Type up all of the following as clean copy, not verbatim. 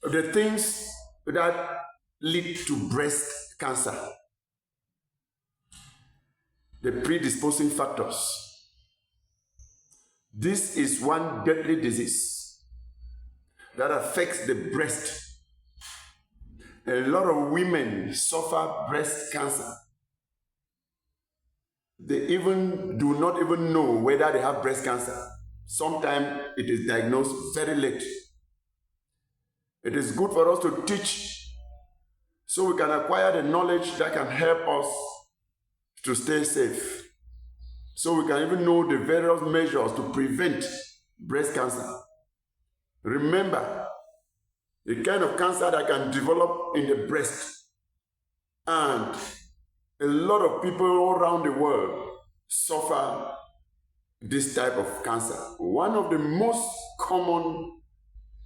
the things that lead to breast cancer, the predisposing factors. This is one deadly disease that affects the breast. A lot of women suffer breast cancer. They even do not even know whether they have breast cancer. Sometimes it is diagnosed very late. It is good for us to teach so we can acquire the knowledge that can help us to stay safe. So we can even know the various measures to prevent breast cancer. Remember, the kind of cancer that can develop in the breast, and a lot of people all around the world suffer this type of cancer. One of the most common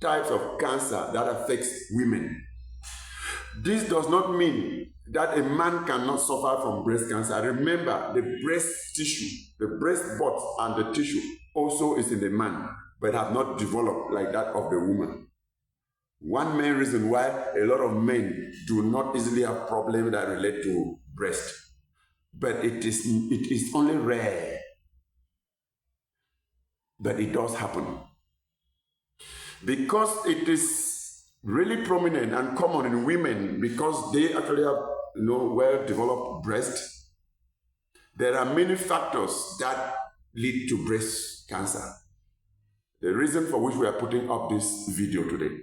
types of cancer that affects women. This does not mean that a man cannot suffer from breast cancer. Remember, the breast tissue, the breast bud and the tissue also is in the man, but have not developed like that of the woman. One main reason why a lot of men do not easily have problems that relate to breast, but it is only rare, but it does happen. Because it is really prominent and common in women, because they actually have well-developed breast, there are many factors that lead to breast cancer. The reason for which we are putting up this video today.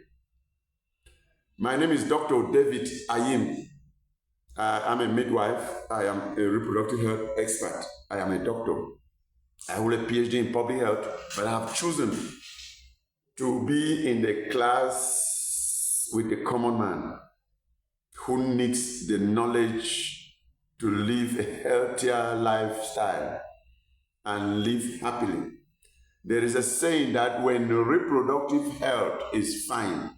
My name is Dr. David Ayim. I'm a midwife. I am a reproductive health expert. I am a doctor. I hold a PhD in public health, but I have chosen to be in the class with the common man who needs the knowledge to live a healthier lifestyle and live happily. There is a saying that when reproductive health is fine,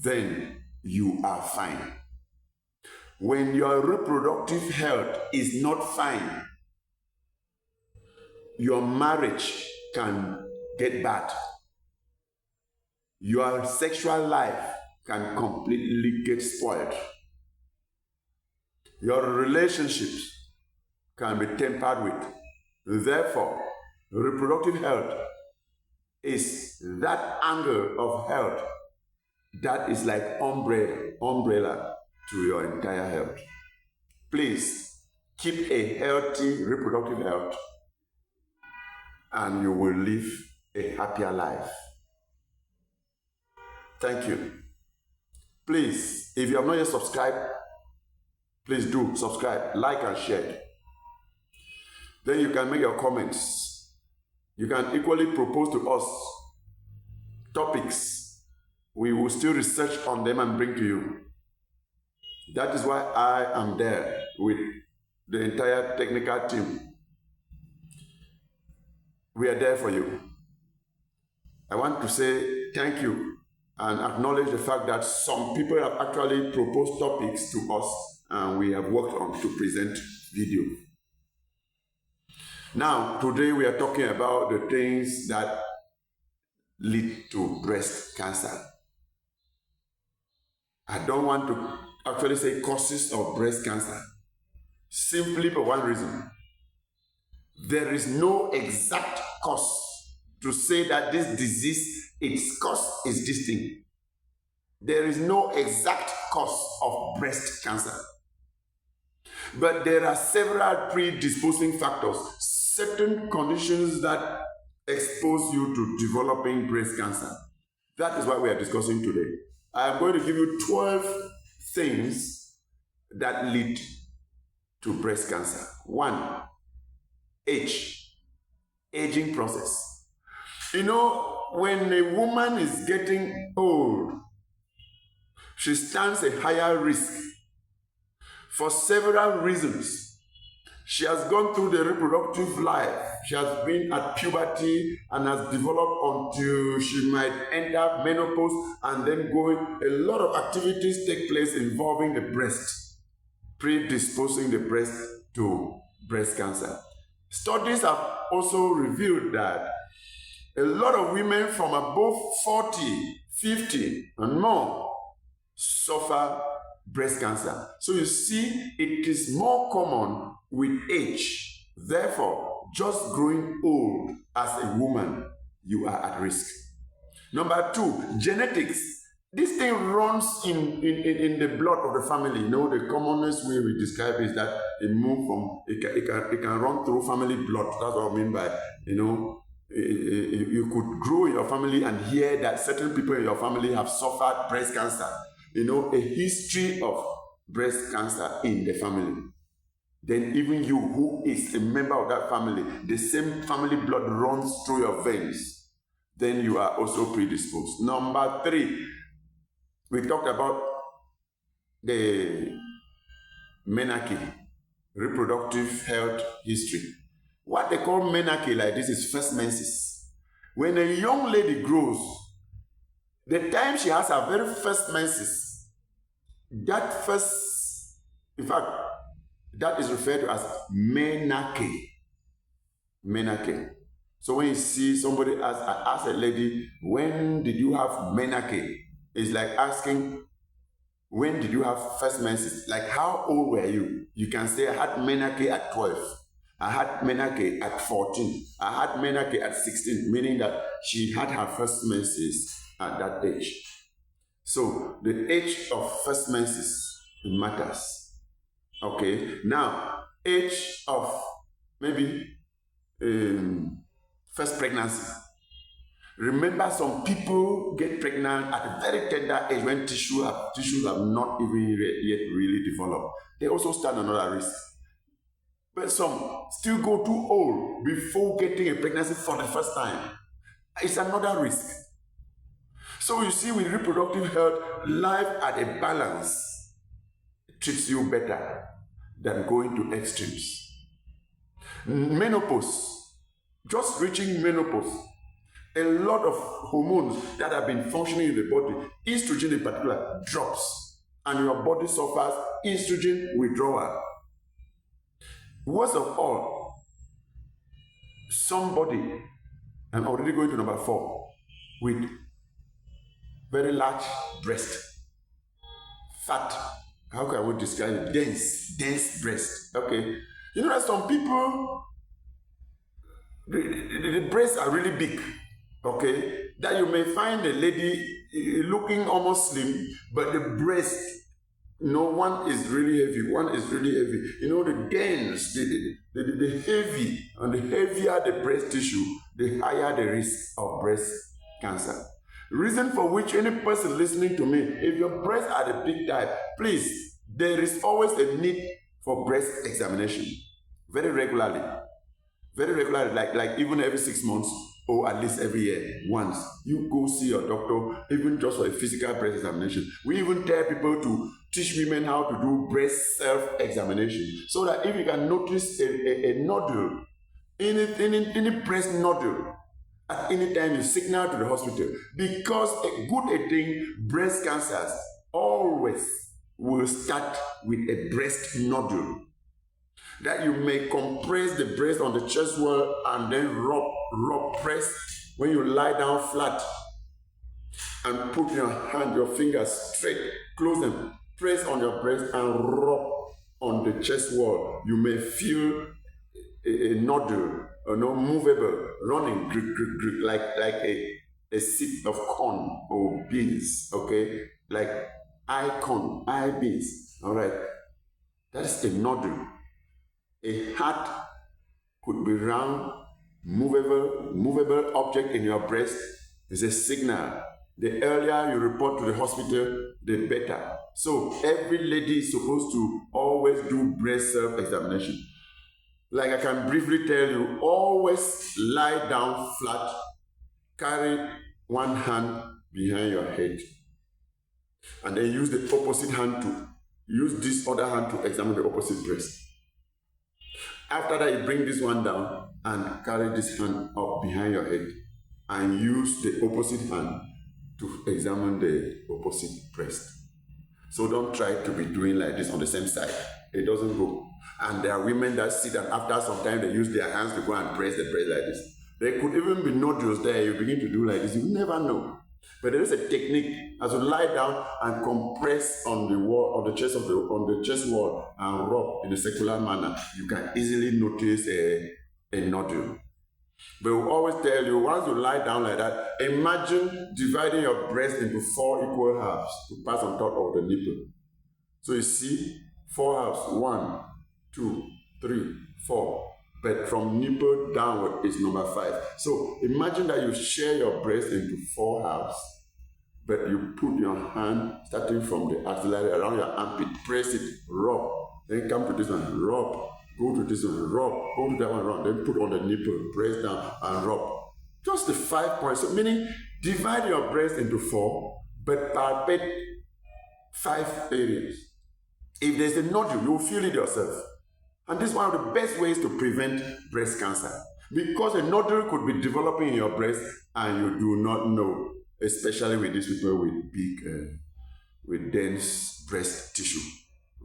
then you are fine. When your reproductive health is not fine, your marriage can get bad. Your sexual life can completely get spoiled. Your relationships can be tampered with. Therefore, reproductive health is that angle of health that is like umbrella to your entire health. Please keep a healthy reproductive health and you will live a happier life. Thank you. Please, if you have not yet subscribed, please do subscribe, like and share. Then you can make your comments. You can equally propose to us topics. We will still research on them and bring to you. That is why I am there with the entire technical team. We are there for you. I want to say thank you and acknowledge the fact that some people have actually proposed topics to us and we have worked on to present video. Now, today we are talking about the things that lead to breast cancer. I don't want to actually say causes of breast cancer, simply for one reason. There is no exact cause to say that this disease, its cause is this thing. There is no exact cause of breast cancer. But there are several predisposing factors, certain conditions that expose you to developing breast cancer. That is what we are discussing today. I am going to give you 12 things that lead to breast cancer. 1, aging process. You know, when a woman is getting old, she stands a higher risk for several reasons. She has gone through the reproductive life. She has been at puberty and has developed until she might enter menopause and then going. A lot of activities take place involving the breast, predisposing the breast to breast cancer. Studies have also revealed that A lot of women from above 40, 50 and more suffer breast cancer. So you see, it is more common with age. Therefore, just growing old as a woman, you are at risk. Number 2, genetics. This thing runs in the blood of the family. You know, the commonest way we describe is that it can run through family blood. That's what I mean by, you could grow in your family and hear that certain people in your family have suffered breast cancer. A history of breast cancer in the family. Then even you, who is a member of that family, the same family blood runs through your veins. Then you are also predisposed. Number 3, we talked about the menarche, reproductive health history. What they call menarche like this is first menses. When a young lady grows, the time she has her very first menses, that is referred to as menarche. Menarche. So when you see somebody ask a lady, when did you have menarche? It's like asking, when did you have first menses? Like, how old were you? You can say, I had menarche at 12. I had menarche at 14. I had menarche at 16, meaning that she had her first menses at that age. So the age of first menses matters. Okay, now age of maybe first pregnancy. Remember, some people get pregnant at a very tender age when tissues have not even yet really developed. They also stand another risk. But some still go too old before getting a pregnancy for the first time. It's another risk. So you see, with reproductive health, life at a balance treats you better than going to extremes. Menopause, just reaching menopause, a lot of hormones that have been functioning in the body, estrogen in particular, drops, and your body suffers estrogen withdrawal. Worst of all, somebody, I'm already going to number 4, with very large breast, fat, how can we describe it? Dense breast. Okay, you know that some people, the breasts are really big. Okay, that you may find a lady looking almost slim, but the breast, one is really heavy, one is really heavy. The dense, the heavy, and the heavier the breast tissue, the higher the risk of breast cancer. Reason for which any person listening to me, if your breasts are the big type, please, there is always a need for breast examination, very regularly, like even every 6 months, or at least every year, once. You go see your doctor, even just for a physical breast examination. We even tell people to teach women how to do breast self-examination, so that if you can notice a nodule, any breast nodule, at any time you signal to the hospital, because a good thing, breast cancers always will start with a breast nodule. That you may compress the breast on the chest wall and then press when you lie down flat, and put your fingers straight, close them, press on your breast and rub on the chest wall. You may feel a nodule, movable, running, like a seed of corn or beans, okay, like eye beans. All right, that's a nodule. A heart could be round, movable object in your breast is a signal. The earlier you report to the hospital, the better. So every lady is supposed to always do breast self-examination. Like I can briefly tell you, always lie down flat, carry one hand behind your head, and then use the opposite hand use this other hand to examine the opposite breast. After that, you bring this one down and carry this hand up behind your head and use the opposite hand to examine the opposite breast. So don't try to be doing like this on the same side. It doesn't go. And there are women that sit and after some time they use their hands to go and press the breast like this. There could even be nodules there. You begin to do like this. You never know. But there is a technique as you lie down and compress on the wall, on the chest wall, and rub in a circular manner. You can easily notice a nodule. But we always tell you, once you lie down like that, imagine dividing your breast into 4 equal halves to pass on top of the nipple. So you see 4 halves, 1, 2, 3, 4. But from nipple downward is number 5. So imagine that you share your breast into 4 halves, but you put your hand starting from the axillary around your armpit, press it, rub, then come to this one, rub, go to this one, rub, go to that one, rub, then put on the nipple, press down and rub. Just the 5 points. So meaning divide your breast into 4, but palpate 5 areas. If there's a nodule, you'll feel it yourself. And this is one of the best ways to prevent breast cancer, because a nodule could be developing in your breast and you do not know, especially with these people with big, with dense breast tissue.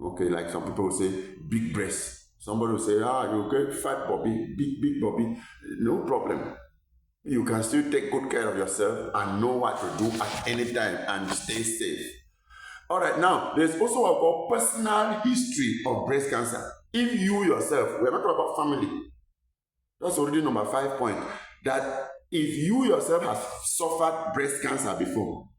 Okay, like some people will say, big breast. Somebody will say, you get fat bobby, big bobby. No problem. You can still take good care of yourself and know what to do at any time and stay safe. All right, now, there's also what we call personal history of breast cancer. If you yourself, we're not talking about family. That's already number 5 point. That if you yourself have suffered breast cancer before,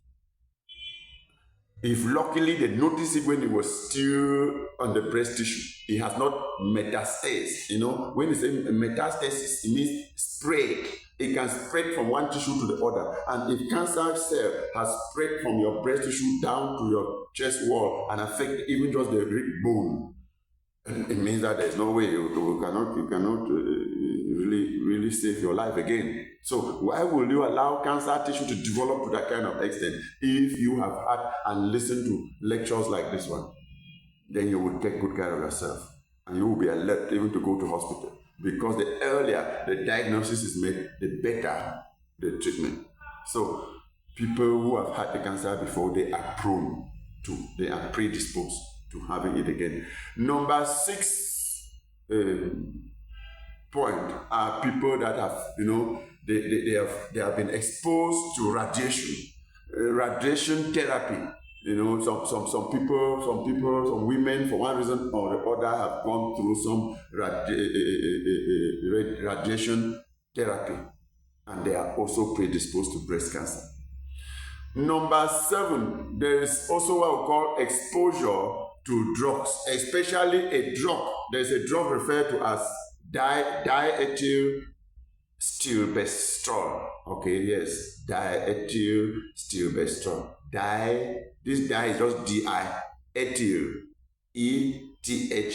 if luckily they noticed it when it was still on the breast tissue, it has not metastasized. You know, when you say metastasis, it means spread. It can spread from one tissue to the other. And if cancer cell has spread from your breast tissue down to your chest wall and affect even just the rib bone, it means that there's no way you cannot really save your life again. So why will you allow cancer tissue to develop to that kind of extent? If you have had and listened to lectures like this one, then you will take good care of yourself and you will be alert even to go to hospital, because the earlier the diagnosis is made, the better the treatment. So people who have had the cancer before, they are predisposed to having it again. Number 6 point are people that have, they have been exposed to radiation therapy. Some women, for one reason or the other, have gone through some radiation therapy, and they are also predisposed to breast cancer. Number 7, there is also what we call exposure to drugs, especially a drug. There's a drug referred to as diethylstilbestrol. Okay, yes, diethylstilbestrol. This di is just di, ethyl, ethyl,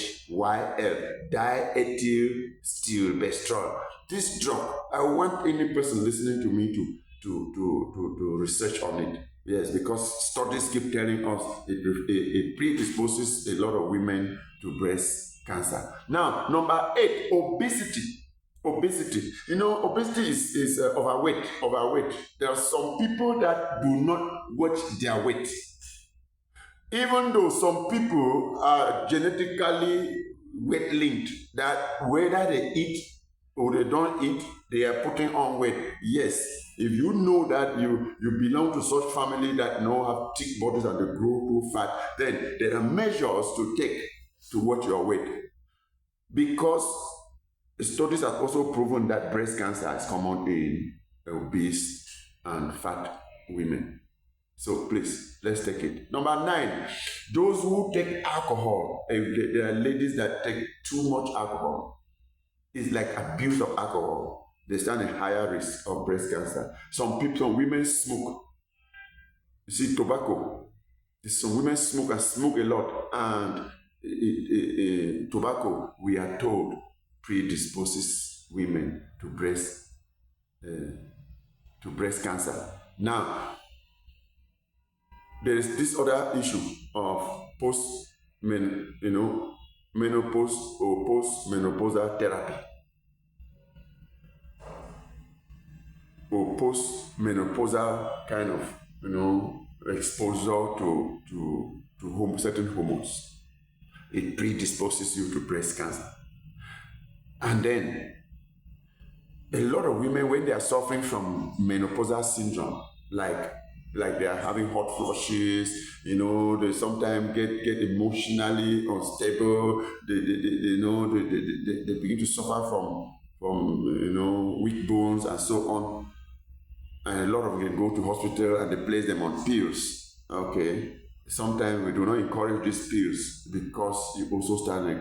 diethylstilbestrol. This drug, I want any person listening to me to research on it. Yes, because studies keep telling us it predisposes a lot of women to breast cancer. Now, number 8, obesity. Obesity is overweight. There are some people that do not watch their weight. Even though some people are genetically weight linked, that whether they eat or they don't eat, they are putting on weight. Yes, if you know that you belong to such family that have thick bodies and they grow too fat, then there are measures to take to watch your weight. Because studies have also proven that breast cancer is common in obese and fat women. So please, let's take it. Number 9, those who take alcohol. There are ladies that take too much alcohol. It's like abuse of alcohol. They stand a higher risk of breast cancer. Some women smoke. You see, tobacco. Some women smoke a lot, and tobacco, we are told, predisposes women to breast cancer. Now, there is this other issue of menopause or postmenopausal therapy, or postmenopausal kind of exposure to certain hormones. It predisposes you to breast cancer. And then A lot of women, when they are suffering from menopausal syndrome, like they are having hot flushes, they sometimes get emotionally unstable. They begin to suffer from weak bones and so on. And a lot of them go to hospital and they place them on pills. Okay, sometimes we do not encourage these pills because you also stand a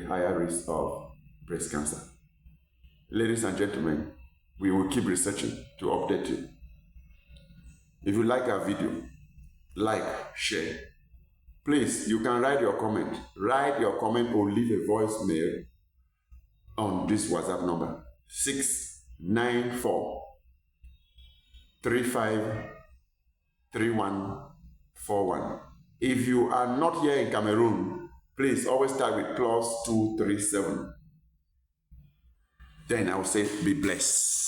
higher risk of breast cancer. Ladies and gentlemen, we will keep researching to update you. If you like our video, like, share. Please, you can write your comment. Write your comment or leave a voicemail on this WhatsApp number 694 353141. If you are not here in Cameroon, please always start with +237. Then I will say, be blessed.